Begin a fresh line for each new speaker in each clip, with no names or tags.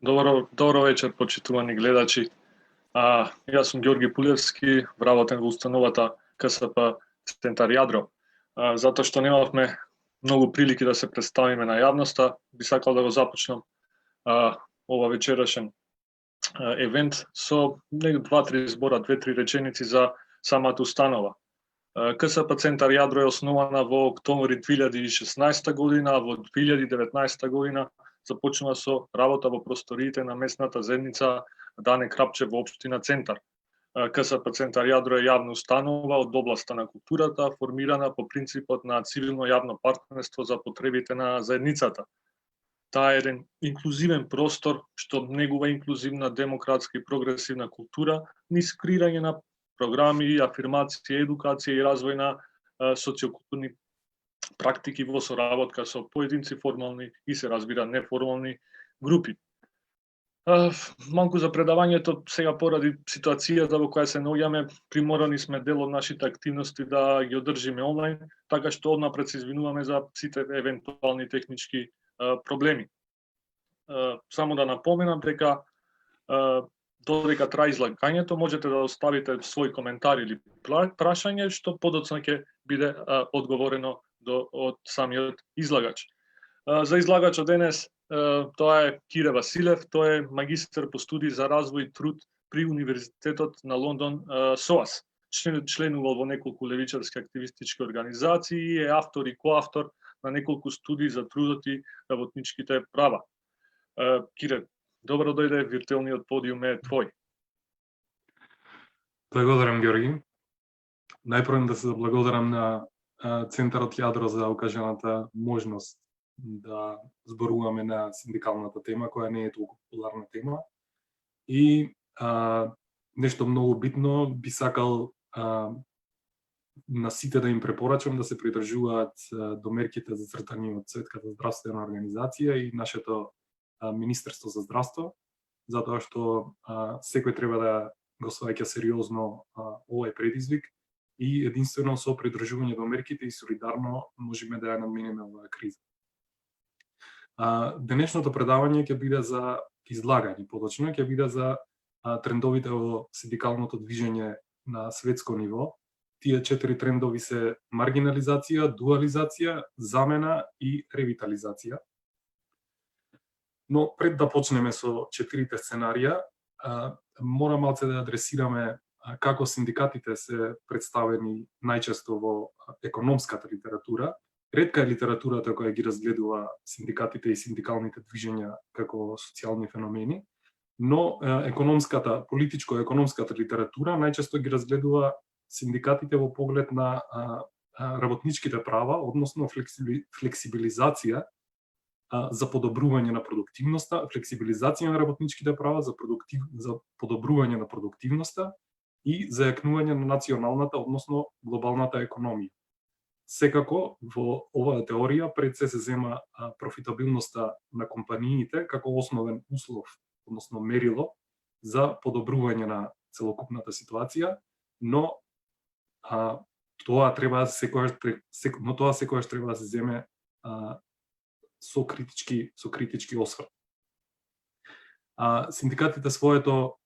Добро вечер, почитувани гледачи. Јас сум Ѓорги Пулевски, вработен во установата КСП Центар Јадро. Затоа што немавме многу прилики да се представиме на јавноста, би сакал да го започнам ова вечерашен евент со 2-3 збора, 2-3 реченици за самата установа. КСП Центар Јадро е основана во октомври 2016 година, а во 2019 година започнува со работа во просториите на местната заедница Дане Крапче во општина Центар. КСП Центар Јадро е јавна установа од областа на културата, формирана по принципот на цивилно јавно партнерство за потребите на заедницата. Таа е еден инклузивен простор што негува инклузивна, демократска и прогресивна култура, низ креирање на програми, афирмација, едукација и развој на социокултурни практики во соработка со поединци формални и се разбира неформални групи. Малку за предавањето, сега поради ситуацијата во која се наоѓаме, приморани сме дел од нашите активности да ги одржиме онлайн, така што однапред се извинуваме за сите евентуални технички проблеми. Само да напоменам дека додека трае излагањето, можете да оставите свој коментар или прашање, што подоцна ќе биде одговорено од самиот излагач. За излагачот денес, тоа е Кире Василев, тој е магистар по студии за развој и труд при Универзитетот на Лондон СОАС. Членувал во неколку левичарски активистички организации и е автор и коавтор на неколку студии за трудот и работничките права. Кире, добро дојде, виртуелниот подиум е твој.
Благодарам, Ѓорги. Најпрво да се заблагодарам на Центарот Јадро за окажаната можност да зборуваме на синдикалната тема, која не е толку популарна тема. И нешто многу битно, би сакал на сите да им препорачам да се придржуваат до мерките зацртани од Светската здравствена организација и нашето Министерство за здравство, затоа што секој треба да го сваќа сериозно овој предизвик и единствено со придржување до мерките и солидарно можеме да ја надминеме оваа криза. Денешното предавање ќе биде за излагање, подочно ќе биде за трендовите во синдикалното движење на светско ниво. Тие 4 трендови се маргинализација, дуализација, замена и ревитализација. Но пред да почнеме со 4 сценарија, мора малце да адресираме како синдикатите се представени најчесто во економската литература. Ретка е литературата која ги разгледува синдикатите и синдикалните движења како социјални феномени, но политичко-економската литература најчесто ги разгледува синдикатите во поглед на работничките права, односно флексибилизација за подобрување на продуктивноста, флексибилизација на работничките права за подобрување на продуктивноста и зајакнување на националната, односно глобалната економија. Секако, во оваа теорија пред се зема профитабилноста на компаниите како основен услов, односно мерило за подобрување на целокупната ситуација, но тоа секогаш треба да се земе со критички осврт. Синдикатите своето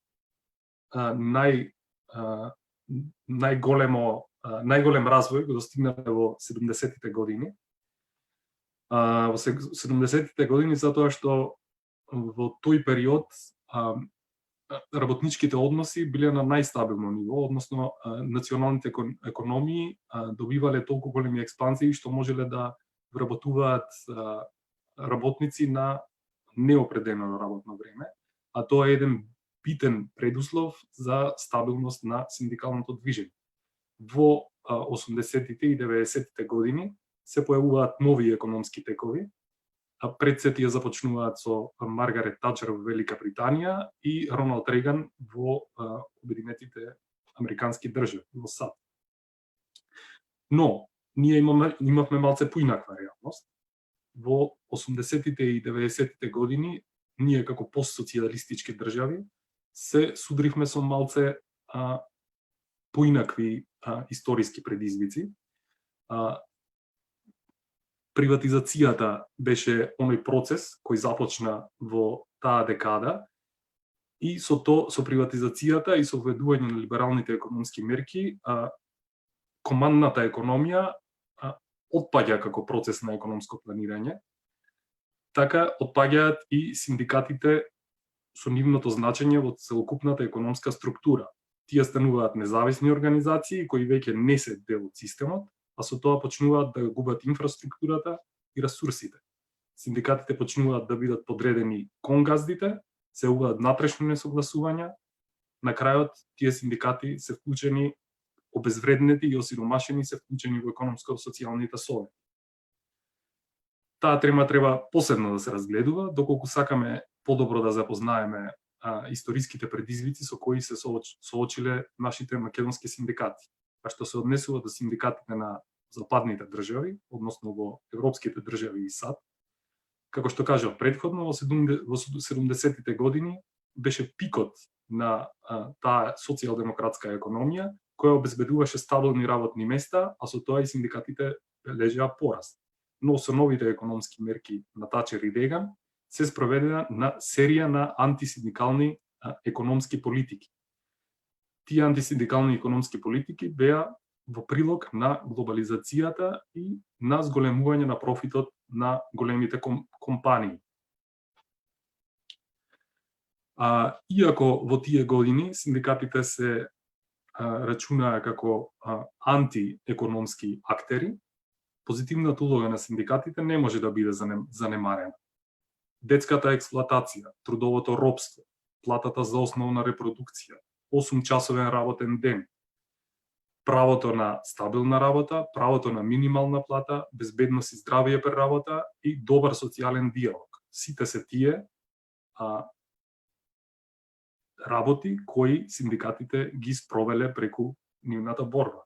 најголем развој го достигнале во 70-тите години. Во 70-тите години затоа што во тој период работничките односи биле на најстабилно ниво, односно националните економии добивале толку големи експанзии што можеле да вработуваат работници на неопределено работно време, а тоа е еден битен предуслов за стабилност на синдикалното движење. Во 80-тите и 90-тите години се појавуваат нови економски текови, а пред се тие започнуваат со Маргарет Тачер во Велика Британија и Роналд Реган во Обединетите Американски држави, во САД. Но, ние имавме малце поинаква реалност. Во 80-тите и 90-тите години, ние како постсоцијалистички држави, се судривме со малце поинакви историски предизвици. Приватизацијата беше оној процес кој започна во таа декада и со приватизацијата и со введување на либералните економски мерки, командната економија отпаѓа како процес на економско планирање, така отпаѓаат и синдикатите со нивното значење во целокупната економска структура. Тие стануваат независни организации кои веќе не се дел од системот, а со тоа почнуваат да губат инфраструктурата и ресурсите. Синдикатите почнуваат да бидат подредени кон газдите, се уваат натрешни несогласувања, на крајот тие синдикати се вклучени, обезвреднети и осиромашени се вклучени во економско-социјалните совети. Таа тема треба посебно да се разгледува, доколку сакаме подобро да запознаеме историските предизвици со кои се соочиле нашите македонски синдикати. А што се однесува до синдикатите на западните држави, односно во европските држави и САД, како што кажав претходно, во 70-тите години беше пикот на таа социјалдемократска економија, која обезбедуваше стабилни работни места, а со тоа и синдикатите бележеа пораст. Но со новите економски мерки на Тачер и Реган се спроведена на серија на антисиндикални економски политики. Тие антисиндикални економски политики беа во прилог на глобализацијата и на зголемување на профитот на големите компании. Иако во тие години синдикатите се рачунаа како антиекономски актери, позитивната улога на синдикатите не може да биде занемарена. Детската експлоатација, трудовото робство, платата за основна репродукција, 8-часовен работен ден, правото на стабилна работа, правото на минимална плата, безбедност и здравје при работа и добар социјален диалог. Сите се тие работи кои синдикатите ги спровеле преку нивната борба.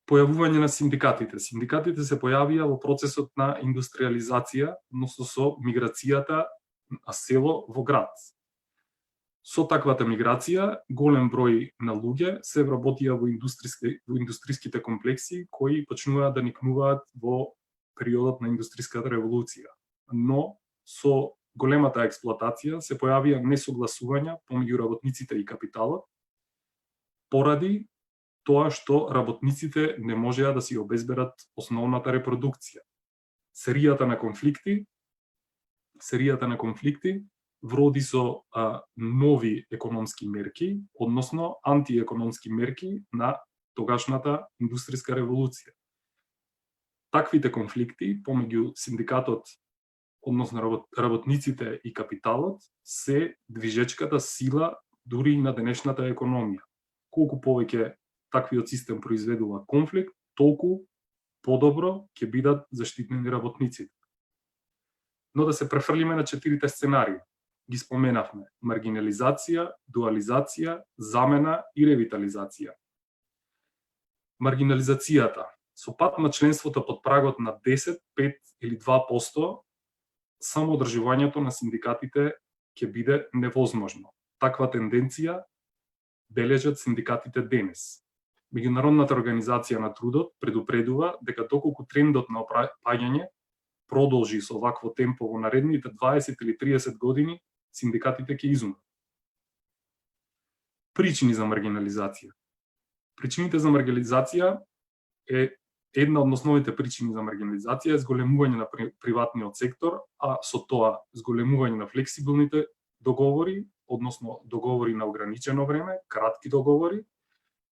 Појавување на синдикатите. Синдикатите се појавија во процесот на индустриализација, односно со миграцијата на село во град. Со таквата миграција, голем број на луѓе се вработија во индустриските комплекси кои почнуваат да никнуваат во периодот на индустриската револуција. Но со големата експлоатација се појавија несогласувања помеѓу работниците и капиталот поради тоа што работниците не можеа да си обезберат основната репродукција. Серијата на конфликти вроди со нови економски мерки, односно антиекономски мерки на тогашната индустријска револуција. Таквите конфликти помеѓу синдикатот, односно работниците и капиталот, се движечката сила дури и на денешната економија. Колку повеќе таквиот систем произведува конфликт, толку подобро ќе бидат заштитени работниците. Но да се префрлиме на 4 сценарии. Ги споменавме: маргинализација, дуализација, замена и ревитализација. Маргинализацијата. Со пат на членството под прагот на 10, 5 или 2%, само одржувањето на синдикатите ќе биде невозможно. Таква тенденција бележат синдикатите денес. Меѓународната организација на трудот предупредува дека доколку трендот на опаѓање продолжи со вакво темпо во наредните 20 или 30 години, синдикатите ќе изумрат. Причини за маргинализација. Причините за маргинализација е една од основните причини за маргинализација е зголемување на приватниот сектор, а со тоа зголемување на флексибилните договори, односно договори на ограничено време, кратки договори,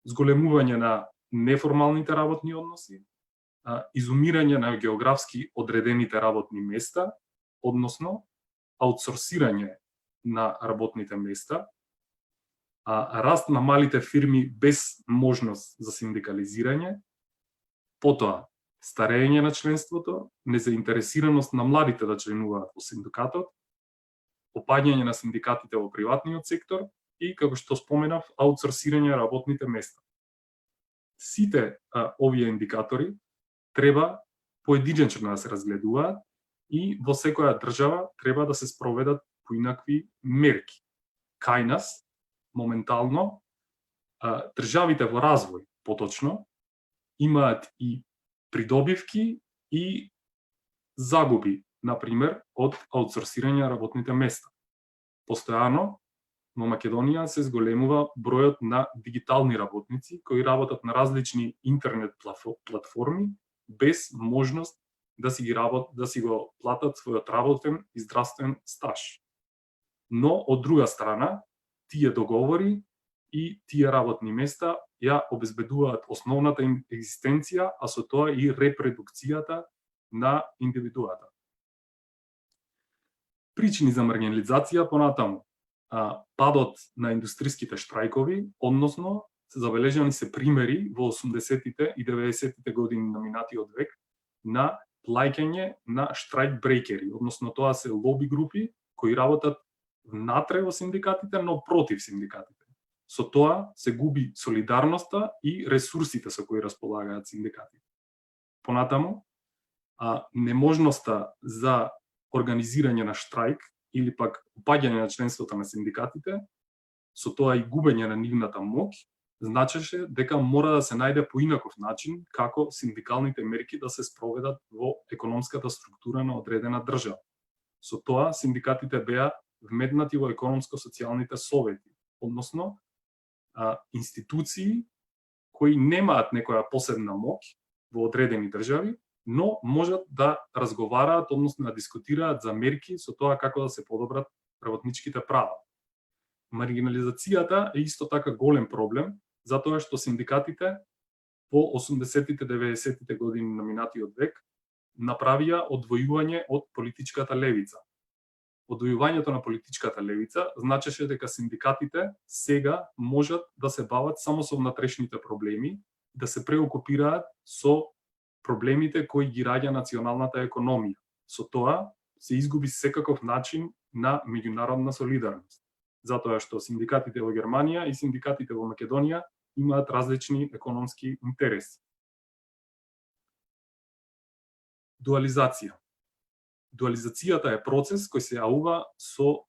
зголемување на неформалните работни односи, изумирање на географски одредените работни места, односно аутсорсирање на работните места, раст на малите фирми без можност за синдикализирање, потоа старење на членството, незаинтересираност на младите да членуваат во синдикатот, опаѓање на синдикатите во приватниот сектор и, како што споменав, аутсорсирање работните места. Сите овие индикатори треба поединечно да се разгледуваат и во секоја држава треба да се спроведат поинакви мерки. Кај нас, моментално, државите во развој, поточно, имаат и придобивки и загуби, например, од аутсорсирање на работните места. Постојано во Македонија се зголемува бројот на дигитални работници кои работат на различни интернет платформи без можност да си го платат својот работен и здравствен стаж. Но од друга страна, тие договори и тие работни места ја обезбедуваат основната им екзистенција, а со тоа и репродукцијата на индивидуата. Причини за маргинализација понатаму. Падот на индустриските штрајкови, односно забележани се примери во 80-тите и 90-тите години на минатиот век на плаќање на штрајк брейкери, односно тоа се лоби групи кои работат внатре во синдикатите, но против синдикатите. Со тоа се губи солидарноста и ресурсите со кои располагаат синдикатите. Понатаму, неможноста за организирање на штрајк или пак упаѓање на членството на синдикатите, со тоа и губење на нивната моќ, значеше дека мора да се најде поинаков начин како синдикалните мерки да се спроведат во економската структура на одредена држава. Со тоа синдикатите беа вметнати во економско-социјалните совети, односно институции кои немаат некоја посебна моќ во одредени држави, но можат да разговараат, односно да дискутираат за мерки со тоа како да се подобрат работничките права. Маргинализацијата е исто така голем проблем, затоа што синдикатите по 80-тите, 90-тите години на минатиот век направија одвојување од политичката левица. Одвојувањето на политичката левица значеше дека синдикатите сега можат да се бават само со внатрешните проблеми, да се преокупираат со проблемите кои ги раѓа националната економија. Со тоа се изгуби секаков начин на меѓународна солидарност, затоа што синдикатите во Германија и синдикатите во Македонија имаат различни економски интереси. Дуализација. Дуализацијата е процес кој се јавува со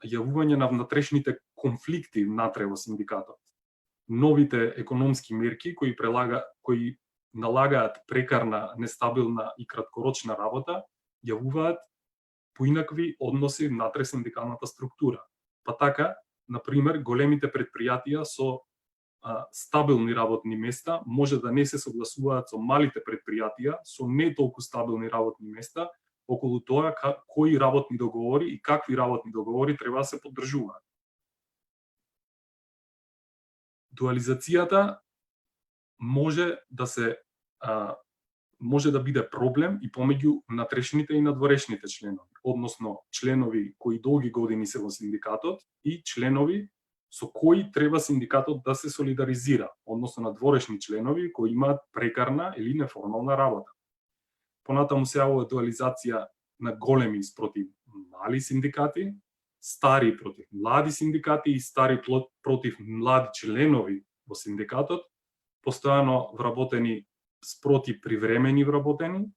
јавување на внатрешните конфликти внатре во синдикатот. Новите економски мерки кои налагаат прекарна, нестабилна и краткорочна работа, јавуваат поинакви односи внатре синдикалната структура. Па така, например, големите претпријатија со стабилни работни места може да не се согласуваат со малите претпријатија со не толку стабилни работни места околу тоа кои работни договори и какви работни договори треба да се поддржуваат. Дуализацијата може да биде проблем и помеѓу внатрешните и надворешните членови, односно членови кои долги години се во синдикатот и членови со кои треба синдикатот да се солидаризира, односно надворешни членови кои имаат прекарна или неформална работа. Понатаму се јавува дуализација на големи спротив мали синдикати, стари против млади синдикати и стари против млади членови во синдикатот, постојано вработени спроти привремени вработени,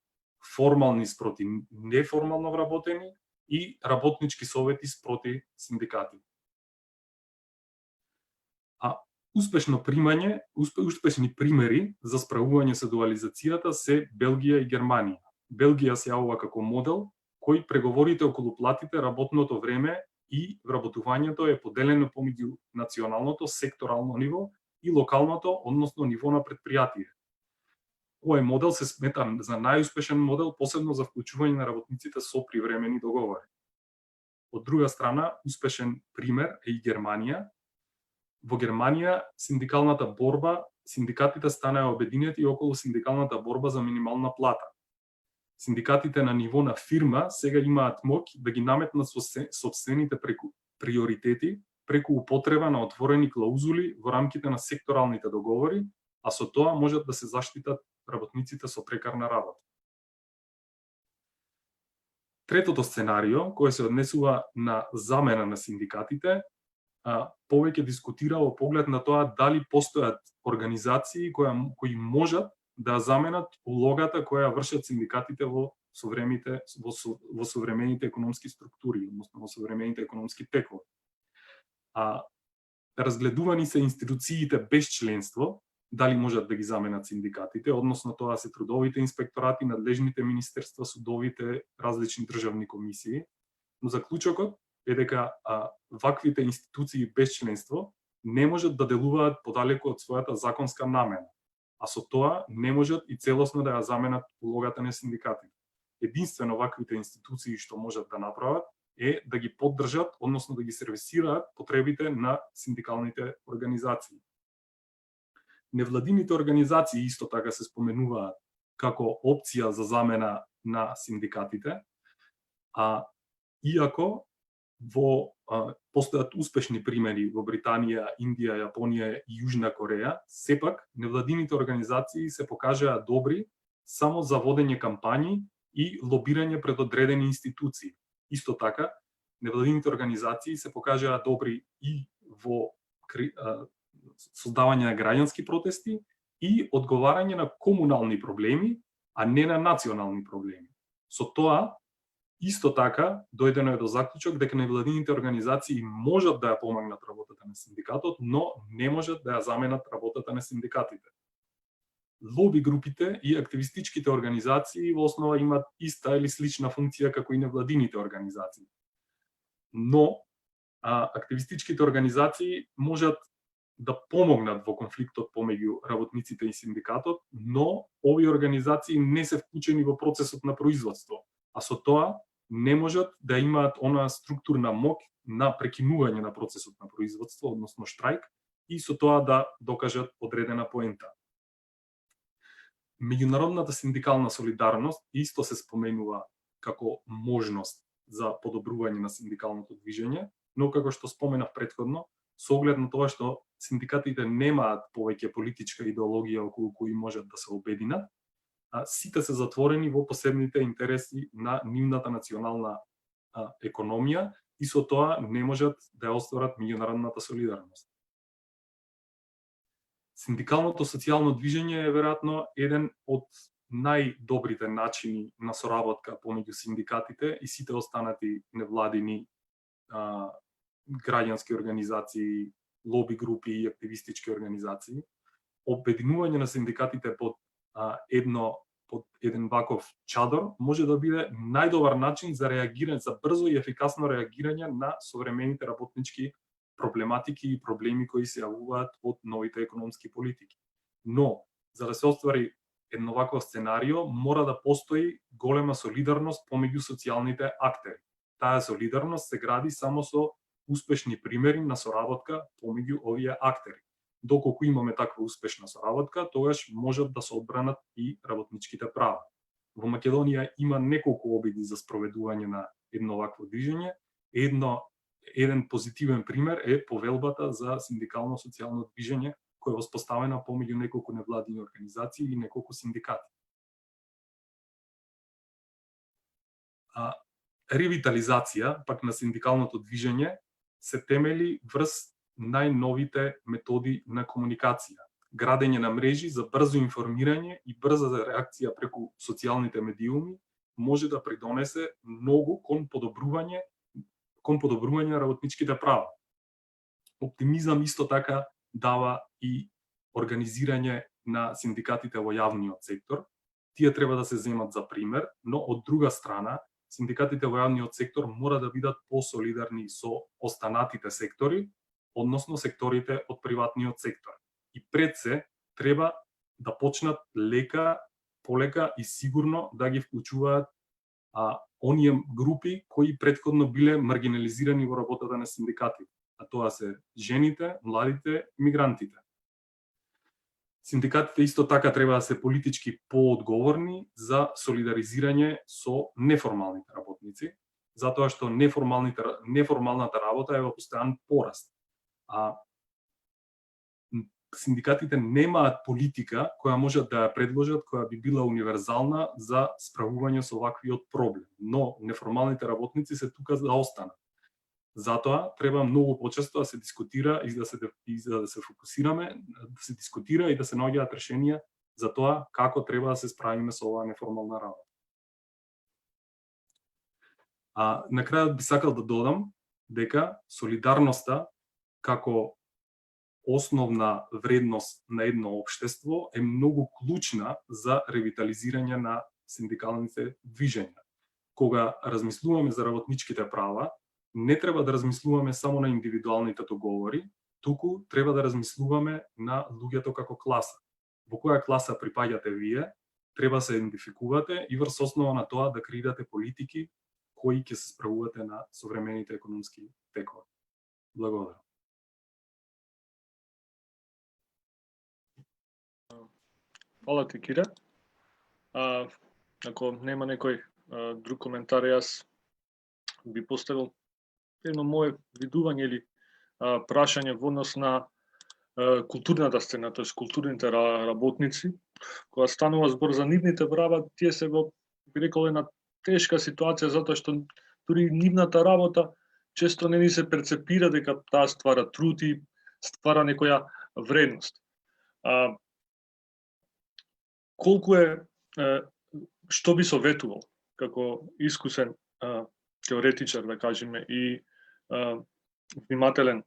формални спроти неформално вработени и работнички совети спроти синдикати. Успешни примери за справување со дуализацијата се Белгија и Германија. Белгија се јавува како модел кој преговорите околу платите, работното време и вработувањето е поделено помеѓу националното, секторално ниво и локалното, односно ниво на предпријатие. Овој модел се смета за најуспешен модел, посебно за вклучување на работниците со привремени договори. Од друга страна, успешен пример е и Германија. Во Германија синдикатите станаа обединети околу синдикалната борба за минимална плата. Синдикатите на ниво на фирма сега имаат моќ да ги наметнат сопствените приоритети преку употреба на отворени клаузули во рамките на секторалните договори, а со тоа можат да се заштитат работниците со прекарна работа. Третото сценарио, кој се однесува на замена на синдикатите, повеќе дискутира во поглед на тоа дали постојат организации кои можат да заменат улогата која вршат синдикатите во современите економски структури, односно во современите економски текови. Разгледувани се институциите без членство, дали можат да ги заменат синдикатите, односно тоа се трудовите инспекторати, надлежните министерства, судовите, различни државни комисии. Но заклучокот е дека ваквите институции без членство не можат да делуваат подалеку од својата законска намена, а со тоа не можат и целосно да ја заменат улогата на синдикатите. Единствено ваквите институции што можат да направат е да ги поддржат, односно да ги сервисираат потребите на синдикалните организации. Невладините организации исто така се споменуваат како опција за замена на синдикатите, иако постојат успешни примери во Британија, Индија, Јапонија и Јужна Кореја, сепак невладините организации се покажаа добри само за водење кампањи и лобирање пред одредени институции. Исто така, невладините организации се покажаа добри и во создавање на граѓански протести и одговарање на комунални проблеми, а не на национални проблеми. Со тоа, исто така, дојдено е до заклучок дека невладините организации можат да ја помогнат работата на синдикатот, но не можат да ја заменат работата на синдикатите. Лоби групите и активистичките организации во основа имат иста или слична функција како и невладините организации. Но активистичките организации можат да помогнат во конфликтот помеѓу работниците и синдикатот, но овие организации не се вклучени во процесот на производство, а со тоа не можат да имаат онаа структурна моќ на прекинување на процесот на производство, односно штрајк, и со тоа да докажат одредена поента. Меѓународната синдикална солидарност исто се споменува како можност за подобрување на синдикалното движење, но како што споменав претходно, со оглед на тоа што синдикатите немаат повеќе политичка идеологија околу кои можат да се обединат, сите се затворени во посебните интереси на нивната национална економија и со тоа не можат да ја остварат меѓународната солидарност. Синдикалното социјално движење е веројатно еден од најдобрите начини на соработка помеѓу синдикатите и сите останати невладини граѓански организации, лоби групи и активистички организации. Обединување на синдикатите под еден ваков чадор може да биде најдобар начин за реагирање, за брзо и ефикасно реагирање на современите работнички проблематики и проблеми кои се јавуваат од новите економски политики. Но, за да се оствари едно вакво сценарио, мора да постои голема солидарност помеѓу социјалните актери. Таа солидарност се гради само со успешни примери на соработка помеѓу овие актери. Доколку имаме таква успешна соработка, тогаш можат да се одбранат и работничките права. Во Македонија има неколку обиди за спроведување на едно вакво движење. Еден позитивен пример е повелбата за синдикално социјално движење, која е воспоставена помеѓу неколку невладини организации и неколку синдикати. Ревитализација пак на синдикалното движење се темели врз најновите методи на комуникација. Градење на мрежи за брзо информирање и брза реакција преку социјалните медиуми може да придонесе многу кон подобрување на работничките права. Оптимизам исто така дава и организирање на синдикатите во јавниот сектор. Тие треба да се земат за пример, но од друга страна, синдикатите во јавниот сектор мора да бидат посолидарни со останатите сектори, односно секторите од приватниот сектор. И пред се треба да почнат полека и сигурно да ги вклучуваат оние групи кои претходно биле маргинализирани во работата на синдикатите, а тоа се жените, младите, мигрантите. Синдикатите исто така треба да се политички поодговорни за солидаризирање со неформалните работници, затоа што неформалната работа е во постојан пораст. Синдикатите немаат политика која можат да ја предложат, која би била универзална за справување со ваквиот проблем. Но неформалните работници се тука за да останат. Затоа треба многу почесто да се дискутира и да се фокусираме, да се дискутира и да се наоѓаат решенија за тоа како треба да се справиме со оваа неформална работа. На крајот би сакал да додам дека солидарноста како основна вредност на едно општество е многу клучна за ревитализирање на синдикалните движења. Кога размислуваме за работничките права, не треба да размислуваме само на индивидуалните договори, туку треба да размислуваме на луѓето како класа. Во која класа припаѓате вие, треба да се идентификувате и врз основа на тоа да креирате политики кои ќе се справувате на современите економски текови. Благодарам.
Фала ти, Кире. Ако нема некој друг коментар, јас би поставил едно мое видување или прашање во однос на културната сцена, тоест културните работници. Кога станува збор за нивните права, тие се во, би рекол, една тешка ситуација, затоа што дури нивната работа често не ни се перцепира дека таа ствара труд и ствара некоја вредност. Колку е, што би советувал како искусен теоретичар, да кажеме, и внимателен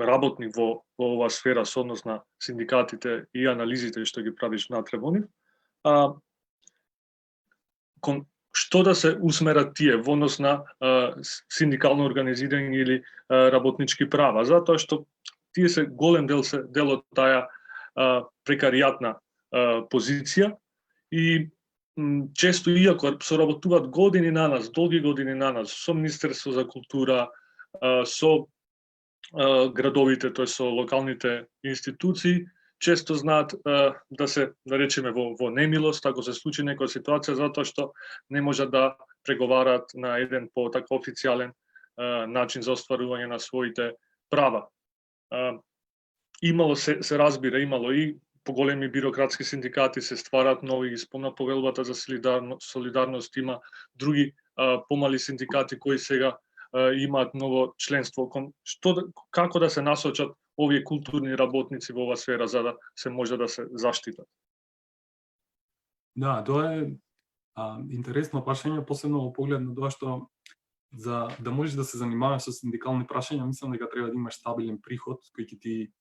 работник во оваа сфера со однос на синдикатите и анализите што ги правиш внатре во нив, што да се усмерат тие во однос на синдикално организирање или работнички права, затоа што тие се голем дел од таа прекаријатна позиција и често, иако соработуваат години на нас, долги години на нас, со Министерство за култура, со градовите, тоест со локалните институции, често знаат да се, да речеме, во немилост, ако се случи некоја ситуација, затоа што не можат да преговараат на еден така официјален начин за остварување на своите права. Имало се разбира, имало и поголеми бирократски синдикати, се стварат нови, ги спомна повелбата за солидарност, има други помали синдикати кои сега имаат ново членство. Како да се насочат овие културни работници во оваа сфера за да се може да се заштитат?
Да, тоа е интересно прашање, посебно во поглед на тоа што за да можеш да се занимаваш со синдикални прашања, мислам дека треба да имаш стабилен приход кој ќе ти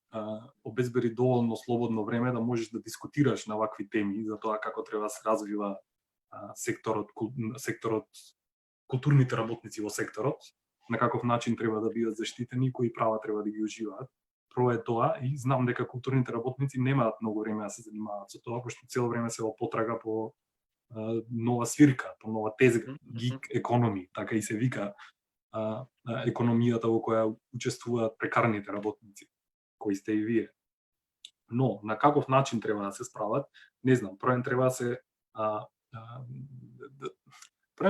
обезбери доволно слободно време да можеш да дискутираш на вакви теми за тоа како треба да се развива секторот, културните работници во секторот, на каков начин треба да бидат заштитени, кои права треба да ги уживаат. Прво е тоа и знам дека културните работници немаат многу време да се занимаваат со тоа, пошто цело време се во потрага по нова свирка, по нова тезга, гиг економи, така и се вика економијата во која учествуваат прекарните работници, кои сте и вие. Но на каков начин треба да се справат, не знам. Прво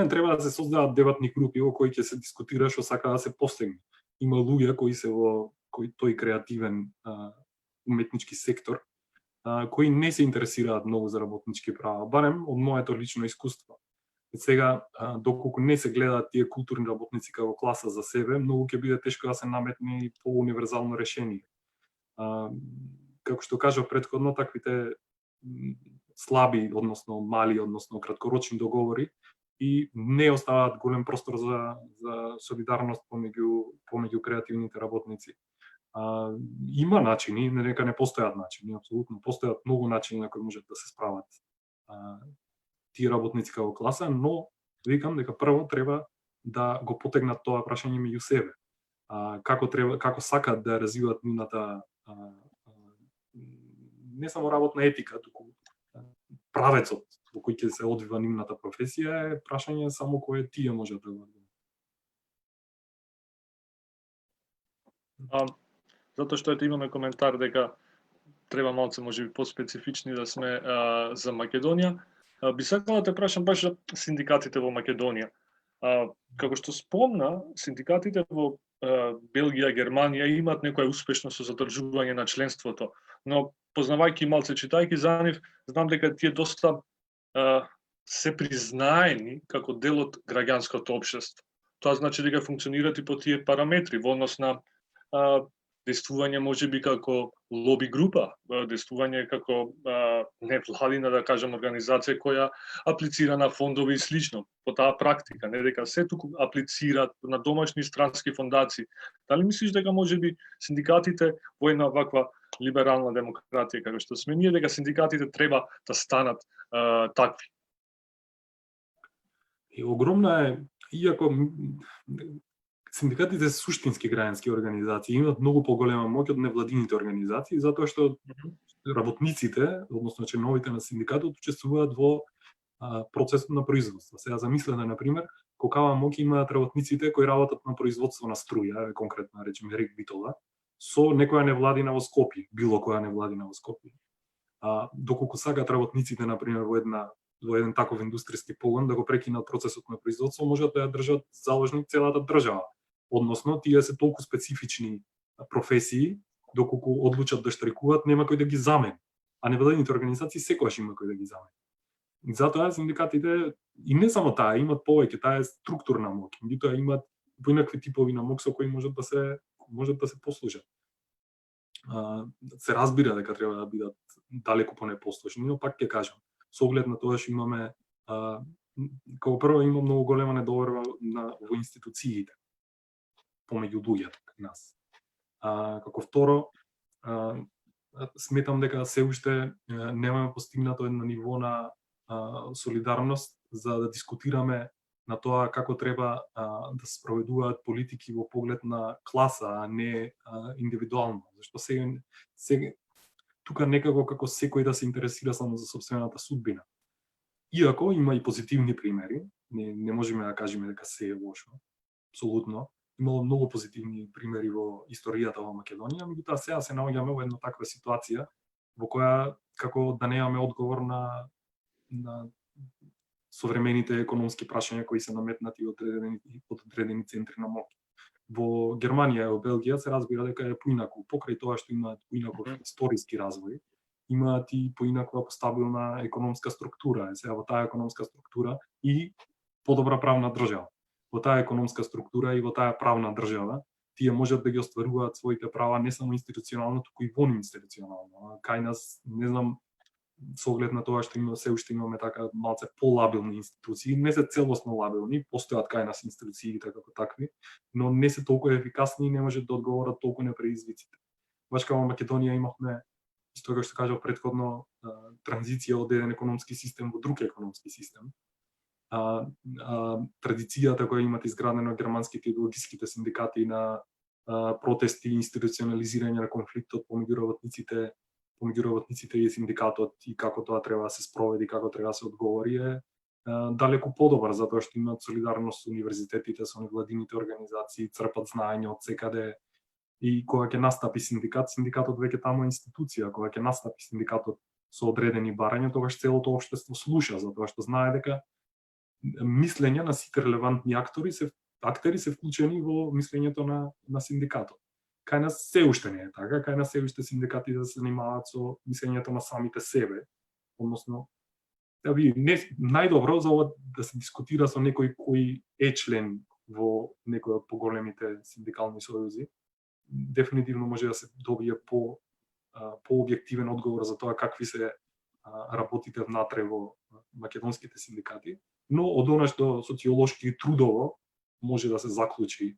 треба да се создадат дебатни групи во кои ќе се дискутира што сака да се постигне. Има луѓе кои се во тој креативен уметнички сектор, кои не се интересираат многу за работнички права, барем од моето лично искуство. Сега, доколку не се гледаат тие културни работници како класа за себе, многу ќе биде тешко да се наметне и по-универзално решение. Како што кажав претходно, таквите слаби, односно мали, односно краткорочни договори и не оставаат голем простор за солидарност помеѓу креативните работници. Има начини, не дека не постојат начини, апсолутно постојат многу начини на кои можат да се справат тие работници како класа, но викам дека прво треба да го потегнат тоа прашање меѓу себе. Како сакат да развиваат нивната не само работна етика, туку правецот во кој ќе се одвива нивната професија е прашање само кое тие можат да го одговорат.
Затоа што ето имаме коментар дека треба малце можеби поспецифични да сме за Македонија. Би сакала да те прашам баш за синдикатите во Македонија. Како што спомна, синдикатите во Белгија, Германија имаат некоја успешност со задржување на членството, но познавајќи малце, читајќи за нив, знам дека тие доста се признаени како дел од граѓанското општество. Тоа значи дека функционираат и по тие параметри во однос на действување можеби како лоби група, действување како невладина, да кажем, организација која аплицира на фондови и слично, по таа практика, не дека се туку аплицираат на домашни странски фондации. Дали мислиш дека можеби синдикатите во една ваква либерална демократија како што сме ние, дека синдикатите треба да станат такви?
И огромна е, иако синдикатите се суштински граѓански организации, имаат многу поголема моќ од невладините организации, затоа што работниците, односно членовите на синдикатот, учествуваат во процесот на производство. Сега замислете, на пример, колкава моќ имаат работниците кои работат на производство на струја, конкретно речеме Рек Битола, со некоја невладина во Скопје, било која невладина во Скопје. Доколку сакаат работниците, на пример, во еден таков индустријски погон да го прекинат процесот на производство, можат да ја држат заложник целата држава. Односно, тие се толку специфични професии, доколку одлучат да штрайкуваат, нема кој да ги замени. А невладините организации секогаш има кој да ги замени. И затоа синдикатите, и не само таа, имат повеќе, таа е структурна моќ, меѓутоа имаат поинакви типови на моќ со кои можат да се послужат. Се разбира дека треба да бидат далеку понепослушни, но пак ќе кажам, со оглед на тоа што имаме, како прво има многу голема недоверба во институциите помеѓу луѓето кај нас. Како второ, сметам дека се уште немаме постигнато едно ниво на солидарност за да дискутираме на тоа како треба да се спроведуваат политики во поглед на класа, а не индивидуално. Зашто сега тука некако како секој да се интересира само за сопствената судбина. Иако има и позитивни примери, не можеме да кажеме дека се е лошо, апсолутно. Имало многу позитивни примери во историјата во Македонија, меѓутоа сега се наоѓаме во една таква ситуација во која како да немаме одговор на современите економски прашања кои се наметнати од одредени центри на моќ. Во Германија и во Белгија се разбира дека е поинаку, покрај тоа што имаат поинаков историски развој, имаат и поинаква постабилна економска структура. Сега во таа економска структура и подобра правна држава. Во таа економска структура и во таа правна држава тие можат да ги остваруваат своите права не само институционално, туку и вонинституционално. Кај нас, не знам, со оглед на тоа што се уште имаме така малце полабилни институции, не се целосно лабилни, постојат кај нас институциите како такви, но не се толку ефикасни и не можат да одговорат толку на предизвиците. Баш како во Македонија имавме, исто како што кажав претходно, транзиција од еден економски систем во друг економски систем. Традицијата која имат изградено германските идеологиските синдикати на протести и институционализирање на конфликтот помеѓу работниците и синдикатот и како тоа треба да се спроведи, како треба да се одговори е далеку подобар, затоа што имаат солидарност со универзитетите, со невладините организации, црпат знаење од секаде. И кога ќе настапи синдикатот веќе таму е институција, кога ќе настапи синдикатот со одредени барања, тогаш целото општество слуша, затоа што знае дека мислење на сите релевантни актери се вклучени во мислењето на синдикатот. Кај нас се уште не е така, кај нас се уште синдикатите се занимаваат со мислењето на самите себе, односно најдобро за ова да се дискутира со некој кој е член во некој од поголемите синдикални сојузи. Дефинитивно може да се добие по-објективен одговор за тоа какви се работите внатре во македонските синдикати, но од она што социолошки и трудово може да се заклучи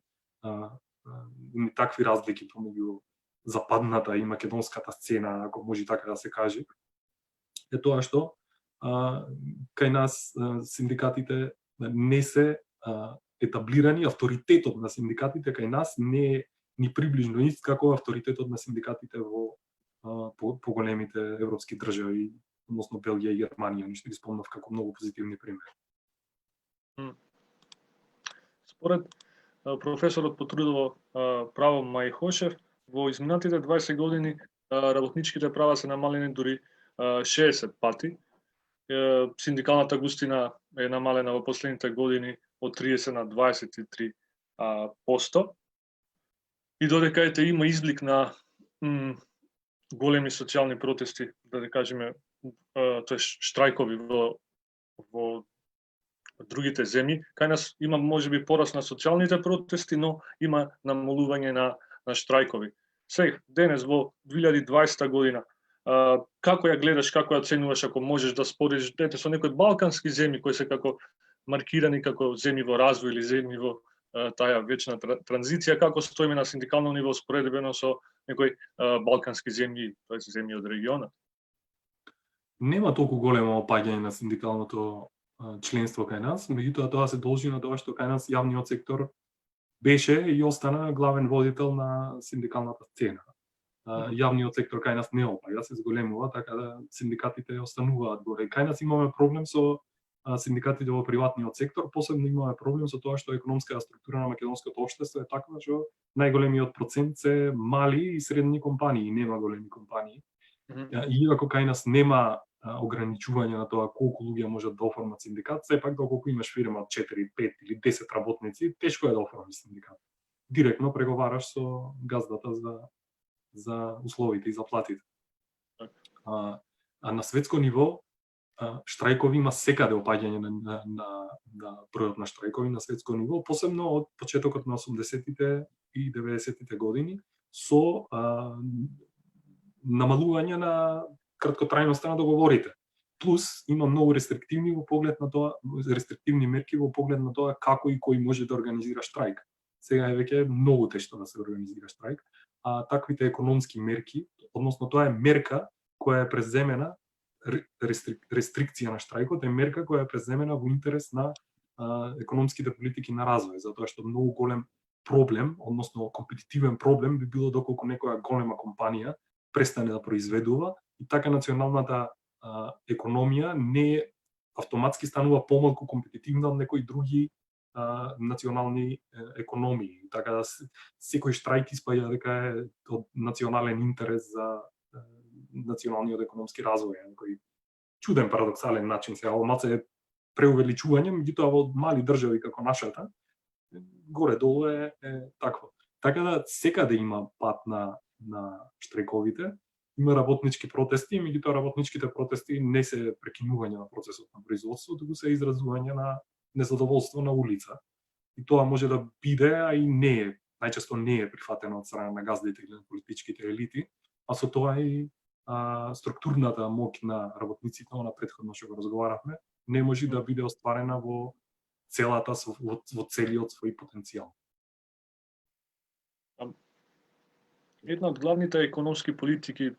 такви разлики помеѓу западната и македонската сцена, ако може така да се каже, е тоа што кај нас синдикатите не се етаблирани, авторитетот на синдикатите кај нас не е ни приближно ист како авторитетот на синдикатите во поголемите европски држави, односно Белгија и Германија, ништо ги спомнав како многу позитивни примери.
Според професорот по трудово право Мајхошев, во изминатите 20 години работничките права се намалени дури 60 пати. Синдикалната густина е намалена во последните години од 30 на 23%. И додека има изблик на големи социјални протести, да кажеме, тоа штрајкови во другите земји, кај нас има можеби пораст на социјалните протести, но има намалување на штрајкови. Сега, денес во 2020 година, како ја гледаш, како ја оценуваш, ако можеш да споредиш со некои балкански земји кои се како маркирани како земји во развој или земји во таа вечна транзиција, како стоиме на синдикално ниво споредбено со некои балкански земји, тоест земји од регионот?
Нема толку големо опаѓање на синдикалното членство кај нас, меѓутоа тоа се должи на тоа што кај нас јавниот сектор беше и остана главен водител на синдикалната сцена. Јавниот сектор кај нас не опаѓа, се зголемува, така да синдикатите остануваат горе. Кај нас имаме проблем со синдикатите во приватниот сектор, посебно имаме проблем со тоа што економската структура на македонското општество е таква што најголемиот процент се мали и средни компании, нема големи компании. Иако кај нас нема ограничување на тоа колку луѓе можат да оформат синдикат, сепак доколку имаш фирма 4, 5 или 10 работници, тешко е да оформиш синдикат. Директно преговараш со газдата за условите и заплатите. А на светско ниво штрајкови има секаде опаѓање на бројот на штрајкови на светско ниво, посебно од почетокот на 80-тите и 90-тите години со намалување на краткотрајноста на договорите. Плюс има многу рестриктивни мерки во поглед на тоа како и кој може да организира штрајк. Сега е веќе многу тешко да се организира штрајк, а таквите економски мерки, односно тоа е мерка која е преземена, рестрикција на штрајкот е мерка која е преземена во интерес на економските политики на развој, затоа што многу голем проблем, односно компетитивен проблем би било доколку некоја голема компанија престане да произведува и така националната економија не автоматски станува помалку компетитивна од некои други национални економии. Така да секој штрајк испаѓа дека е од национален интерес за националниот економски развој. Некој чуден парадоксален начин се, малце е преувеличување, меѓутоа во мали држави како нашата, горе-долу е такво. Така да секаде има пат на штрајковите, има работнички протести, меѓутоа работничките протести не се прекинување на процесот на производство, туку се изразување на незадоволство на улица. И тоа може да биде, а и не е, најчесто не е прифатено од страна на газдите или на политичките елити, а со тоа и структурната моќ на работниците, на претходно што го разговаравме, не може да биде остварена во целиот свој потенцијал.
Една од главните економски политики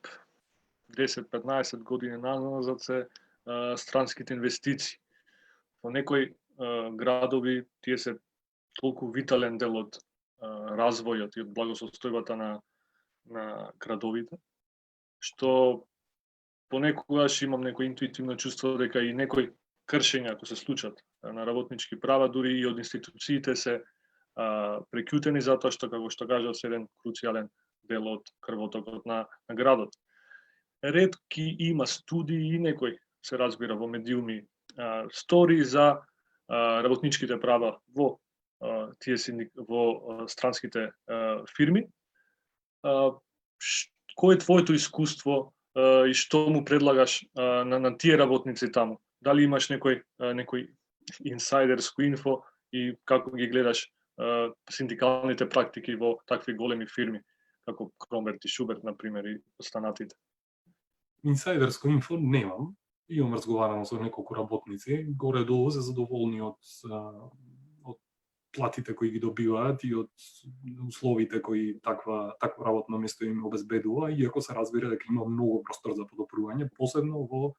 10-15 години назад се странските инвестиции. Во некои градови тие се толку витален дел од развојот и од благосостојбата на градовите, што понекогаш имам некој интуитивно чувство дека и некои кршења, ако се случат на работнички права, дури и од институциите се прекјутени затоа што, како што кажа, се еден круцијален дел од крвотокот на градот. Ретки има студии и некој се разбира во медиуми стори за работничките права во странските фирми. Кој е твоето искуство и што му предлагаш на тие работници таму? Дали имаш некој инсайдерско инфо и како ги гледаш синдикалните практики во такви големи фирми како Кромберт и Шуберт, например, и останатите?
Инсайдерско инфо немам. Имам разговарано со неколку работници, горе-долу се задоволни од платите кои ги добиваат и од условите кои такво работно место им обезбедува, иако се разбира дека има многу простор за подобрување, посебно во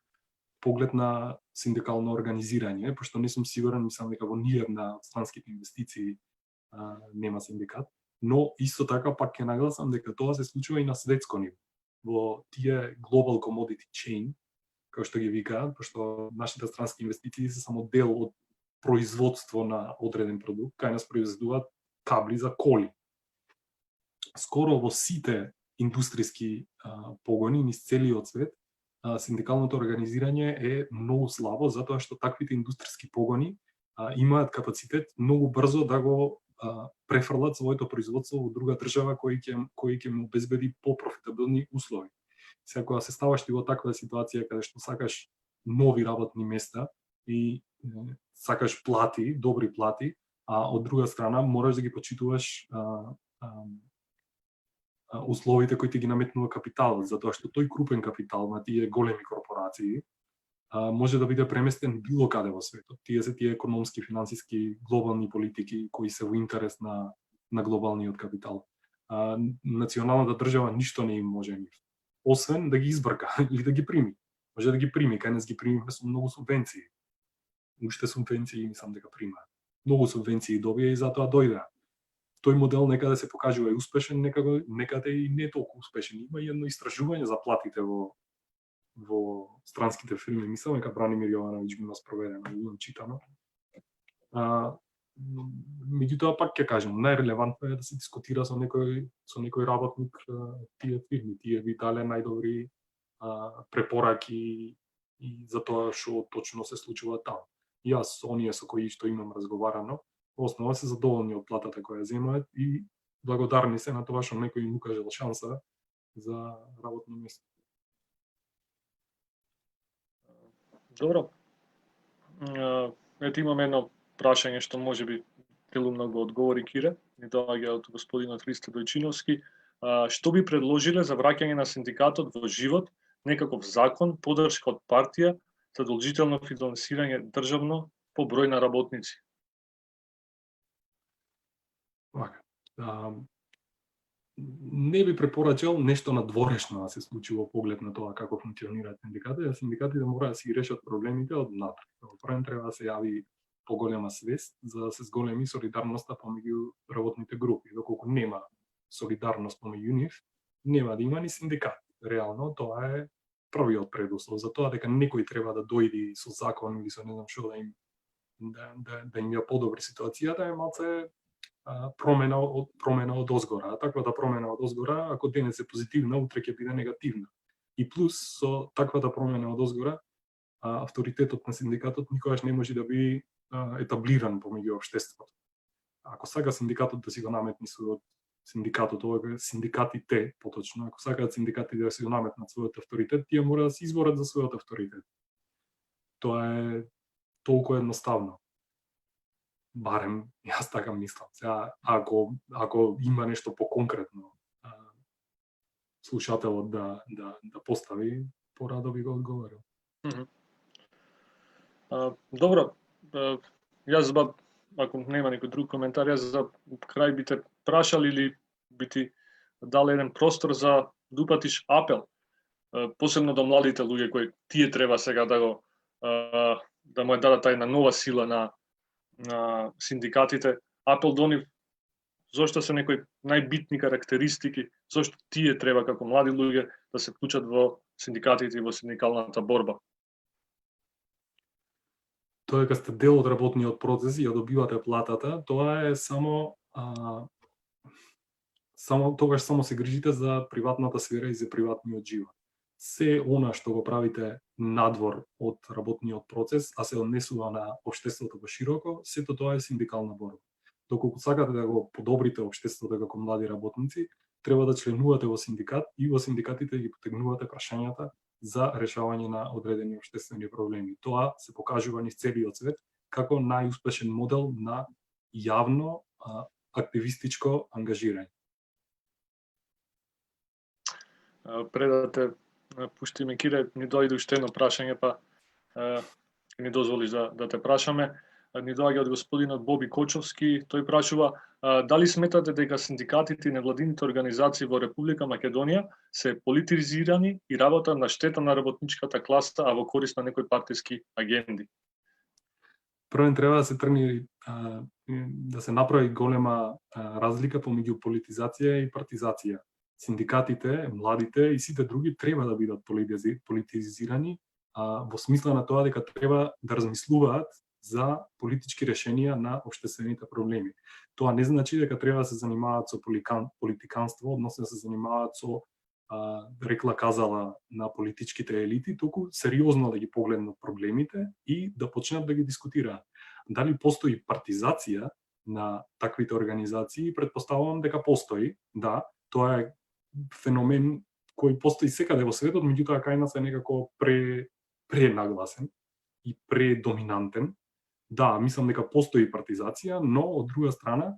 поглед на синдикално организирање, пошто не сум сигурен, мислам дека во ниедна од странските инвестиции нема синдикат, но исто така пак ќе нагласам дека тоа се случува и на светско ниво. Во тие global commodity chain, како што ги викаат, пошто нашите странски инвестиции се само дел од производство на одреден продукт, кај нас произведуваат кабли за коли. Скоро во сите индустријски погони низ целиот свет, синдикалното организирање е многу слабо, затоа што таквите индустријски погони имаат капацитет многу брзо да го префрлат своето производство во друга држава кој ќе му обезбеди попрофитабилни услови. Сега кога се ставаш ти во таква ситуација каде што сакаш нови работни места и сакаш плати, добри плати, а од друга страна мораш да ги почитуваш условите кои ти ги наметнува капиталот, затоа што тој крупен капитал на тие големи корпорации може да биде преместен било каде во светот. Тие се тие економски, финансиски, глобални политики кои се во интерес на глобалниот капитал. Националната држава ништо не им може нив, освен да ги избрка или да ги прими. Може да ги прими, кај нас ги примивме со многу субвенции. Уште субвенции мислам дека примаат. Многу субвенции добија и затоа дојдеа. Тој модел некаде се покажува и успешен, некаде и не толку успешен. Има и едно истражување за платите во странските фирми, мислам дека Бранимир Јовановиќ го спроведено, го читано. Меѓутоа пак ќе кажам, најрелевантно е да се дискутира со некој работник тие фирми, тие би дале најдобри препораки и за тоа што точно се случува таму. Јас, оние со кои што имам разговарано, во основа се задоволни од платата која земаат и благодарни се на тоа што некој им укажал шанса за работно место.
Добро. Ете имаме едно прашање што може би делумно го одговори Кире, ни доаѓа од господинот Христо Дојчиновски. Што би предложиле за враќање на синдикатот во живот, некаков закон, поддршка од партија, задолжително финансирање државно по број на работници?
Не би препорачал нешто надворешно да се случи во поглед на тоа како функционираат синдикатите. Синдикатите мора да си решат проблемите од внатре. Прво треба да се јави поголема свест за да се зголеми солидарноста помеѓу работните групи. Доколку нема солидарност помеѓу нив, нема да има ни синдикат. Реално тоа е првиот предуслов за тоа дека некој треба да дојде со закон или со не знам што да им ја подобри ситуацијата е малце промена од озгора. Таквата промена од озгора, ако денес е позитивна, утре ќе биде негативна. И плюс со таквата промена од озгора, авторитетот на синдикатот никогаш не може да биде етаблиран помеѓу општеството. Ако сака синдикатот да си го наметни својот синдикатот, ова синдикатите поточно, ако сакаат синдикатите да си го наметнат својот авторитет, тие мора да се изборат за својот авторитет. Тоа е толку едноставно. Барем јас така мислам. Сега ако има нешто поконкретно слушателот да постави, порадо би го одговорил.
Добро. Јас ако нема некој друг коментар, јас за крај би те прашал или би ти дал еден простор за да упатиш апел, посебно до младите луѓе кои тие треба сега да му дадат една нова сила на синдикатите, апел до нив, зошто се некои најбитни карактеристики, зошто тие треба како млади луѓе да се вклучат во синдикатите и во синдикалната борба.
Тоа дека сте дел од работниот процес и ја добивате платата, тоа е само тогаш само се грижите за приватната сфера и за приватниот живот. Се она што го правите надвор од работниот процес, а се однесува на општеството во широко, сето тоа е синдикална борба. Доколку сакате да го подобрите општеството како млади работници, треба да членувате во синдикат и во синдикатите ги потегнувате прашањата за решавање на одредени општествени проблеми. Тоа се покажува низ целиот свет како најуспешен модел на јавно активистичко ангажирање.
Пред да те пуштиме, Кире, ни дојде уште едно прашање, па ни дозволиш да те прашаме. Ни доаѓа од господинот Боби Кочовски. Тој прашува дали сметате дека синдикатите и невладините организации во Република Македонија се политизирани и работат на штета на работничката класа, а во корист на некои партиски агенди?
Прво треба да се тргне да се направи голема разлика помеѓу политизација и партизација. Синдикатите, младите и сите други треба да бидат политизирани во смисла на тоа дека треба да размислуваат за политички решенија на општествените проблеми. Тоа не значи дека треба да се занимаваат со политиканство, односно да се занимаваат со рекла казала на политичките елити, туку сериозно да ги погледнат проблемите и да почнат да ги дискутираат. Дали постои партизација на таквите организации? Претпоставувам дека постои. Да, тоа е феномен кој постои секаде во светот, меѓутоа кај нас е некако пренагласен и предоминантен. Да, мислам дека постои партизација, но од друга страна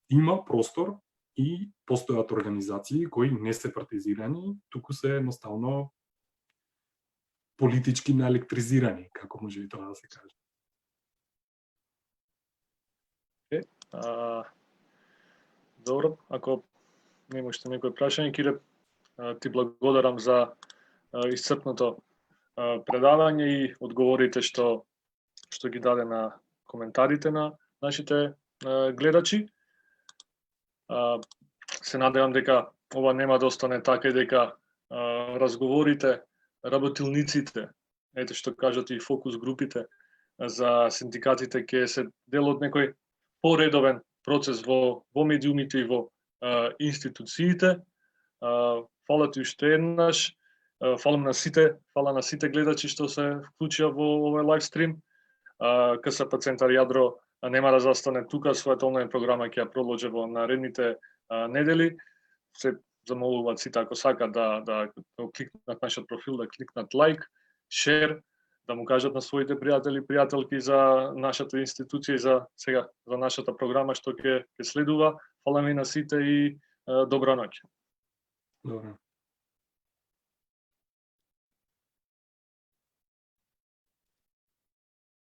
има простор и постојат организации кои не се партизирани, туку се едноставно политички наелектризирани, како може и тоа да се каже.
Добро, ако немаш некој прашање, Кире, ти благодарам за исцрпното предавање и одговорите што ги даде на коментарите на нашите гледачи. Се надевам дека ова нема да остане така и дека разговорите, работилниците, ете што кажат и фокус групите за синдикатите ќе се дел од некој поредовен процес во медиумите и во институциите. Фала ти уште еднаш. Фала на сите гледачи што се вклучија во овој лайв стрим. КСП Центар Јадро нема да застане тука, својата онлайн програма ќе ја продолжи во наредните недели. Се замолуваат сите ако сакат да кликнат нашиот профил, да кликнат лайк, шер, да му кажат на своите пријатели и пријателки за нашата институција и за нашата програма што ќе следува. Фала ми на сите и добра ноќ.
Добро.